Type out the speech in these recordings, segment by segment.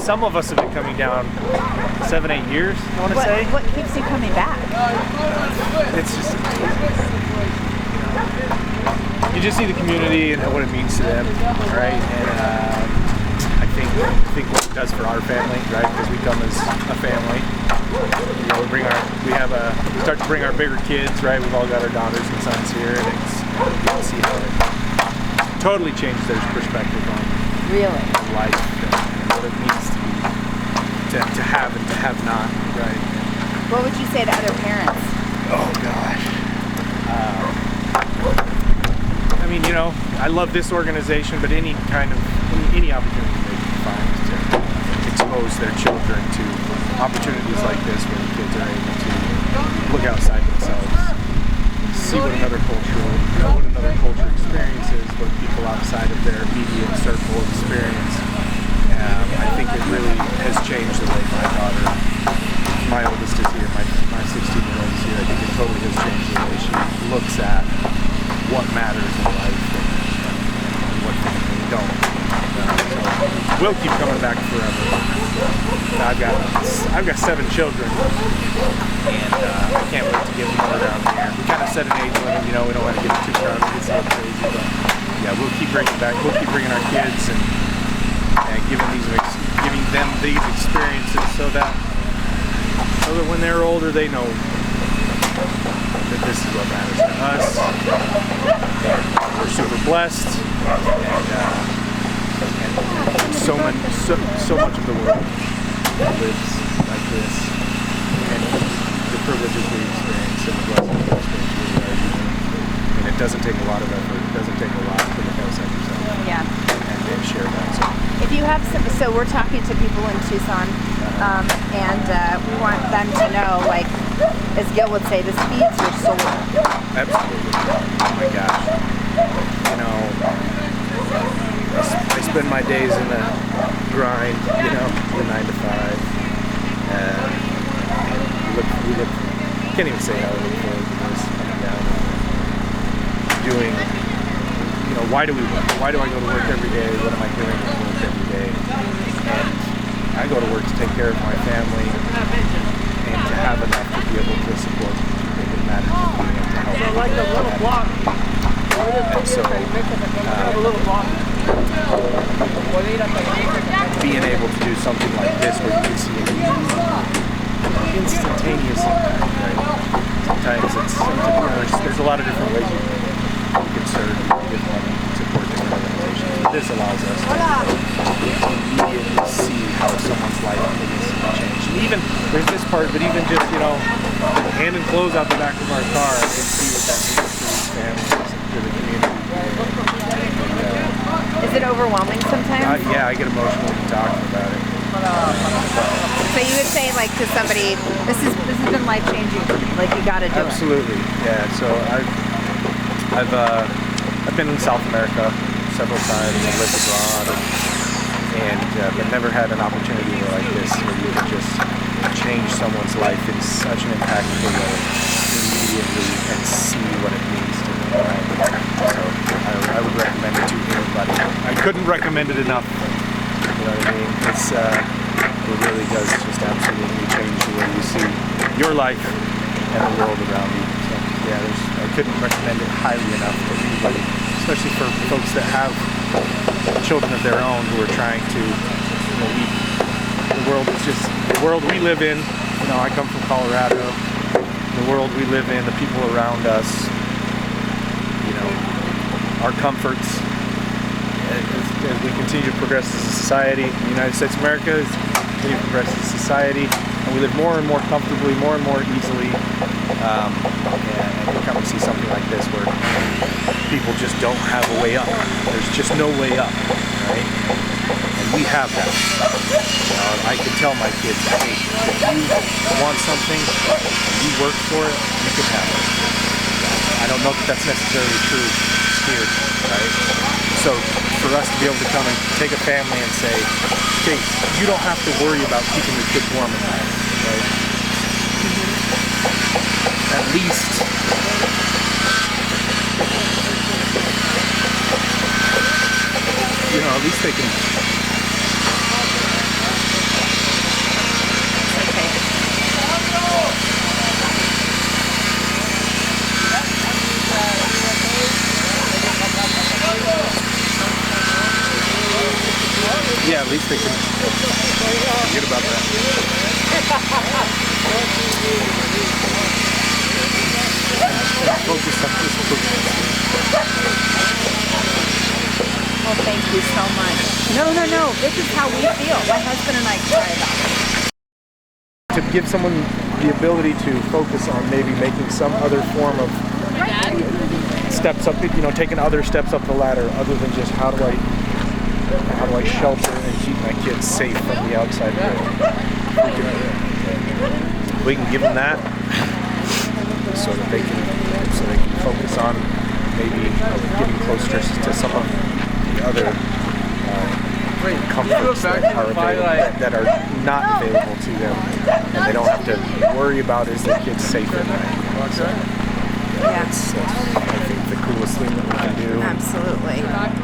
some of us have been coming down 7, 8 years, I want to say. What keeps you coming back? It's just you just see the community and what it means to them, right? And I think what it does for our family, right? Because we come as a family. You know, we start to bring our bigger kids, right? We've all got our daughters and sons here, and you can see how it totally changes their perspective on life and what it means to have and to have not, right? What would you say to other parents? Oh gosh. I mean, you know, I love this organization, but any opportunity they can find to expose their children to opportunities like this, where the kids are able to look outside themselves, see what another culture experiences, what people outside of their immediate circle experience. I think it really has changed the way my oldest is here, my 16-year-old is here. I think it totally has changed the way she looks at what matters in life and what things don't. So we'll keep coming back forever. I've got 7 children, and I can't wait to get more around here. We kind of set an age limit, you know. We don't want to get too crowded, get so crazy, but yeah, we'll keep bringing back. We'll keep bringing our kids and giving them these experiences so that when they're older, they know that this is what matters to us. We're super blessed, and so much of the world lives like this, and the privileges we experience and the blessings we experience really are unique. And it doesn't take a lot of effort. It doesn't take a lot to look outside yourself. Yeah. And share that. If you have so we're talking to people in Tucson, and we want them to know, like, as Gil would say, this feeds your soul. Absolutely. Oh my gosh. You know, I spend my days in the grind, you know, the 9 to 5. And we look, can't even say how we look forward to this coming down and doing, you know, why do we work? Why do I go to work every day? What am I doing at work every day? And I go to work to take care of my family and to have enough to be able to support the people that matter to me and to help them. Like a little block. And so, being able to do something like this where you can see an instantaneous impact, right? Sometimes there's a lot of different ways you can serve, give money, support different organizations. But this allows us to immediately see how someone's life can change. And even, there's this part, but even just, you know, handing clothes out the back of our car, I can see what that means to these families and to the community. Is it overwhelming sometimes? Yeah, I get emotional when talking about it. So you would say, like, to somebody, this has been life-changing for me. Like, you got to do Absolutely. Yeah. So I've been in South America several times. I've lived abroad, but never had an opportunity like this where you can just change someone's life in such an impactful way immediately and see what it means to them. So I would recommend it to anybody. I couldn't recommend it enough. You know what I mean? It really does just absolutely change the way you see your life and the world around you. So yeah, I couldn't recommend it highly enough for anybody, especially for folks that have children of their own who are trying to, you know, the world we live in. You know, I come from Colorado. The world we live in, the people around us, you know, our comforts. As we continue to progress as a society, the United States of America continue to progress as a society, and we live more and more comfortably, more and more easily. And you come and see something like this where people just don't have a way up. There's just no way up, right? And we have that. You know, I can tell my kids, hey, if you want something, and you work for it, you can have it. I don't know if that's necessarily true here, right? So for us to be able to come and take a family and say, okay, you don't have to worry about keeping your kids warm at night, right? At least they can Yeah, at least they can forget about that. And focus on this cooking. Well, thank you so much. No. This is how we feel. My husband and I cry about it. To give someone the ability to focus on maybe making some other form of steps up, taking other steps up the ladder other than just how do I shelter and keep my kids safe from the outside world. We can give them that so that they can focus on maybe getting closer to some of the other comforts that are not available to them, and they don't have to worry about is their kids safe at night. So, that's I think the coolest thing that we can do. Absolutely.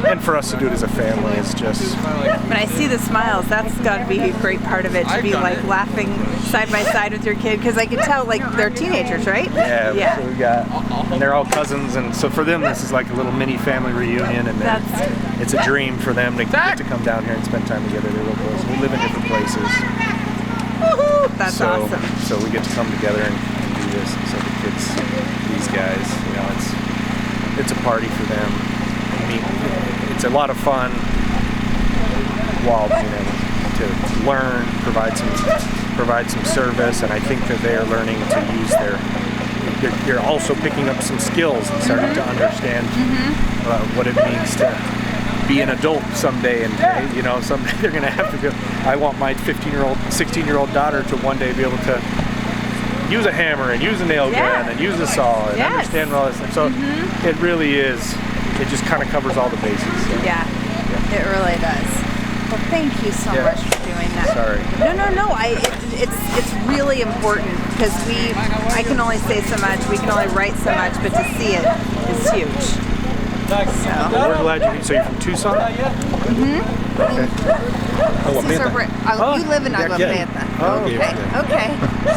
And for us to do it as a family is just. When I see the smiles, that's got to be a great part of it, to be like laughing side by side with your kid, because I can tell like they're teenagers, right? Yeah. So we got, and they're all cousins, and so for them this is like a little mini family reunion, and it's a dream for them to get to come down here and spend time together. They're real close. We live in different places. Woohoo! That's awesome. So we get to come together and do this, and so the kids, these guys, it's a party for them. I mean, it's a lot of fun while being able to learn, provide some service, and I think that they are learning to use you're also picking up some skills and starting to understand what it means to be an adult someday, and someday they're going to have to go. I want my 16-year-old daughter to one day be able to use a hammer and use a nail gun and use a saw and understand all this. So it really is. It just kind of covers all the bases. So. Yeah, it really does. Well, thank you so much for doing that. Sorry. No. It's really important, because I can only say so much. We can only write so much, but to see it is huge. Well, we're glad so you're from Tucson? Okay. You live in Agua Prieta. Oh, okay. Okay.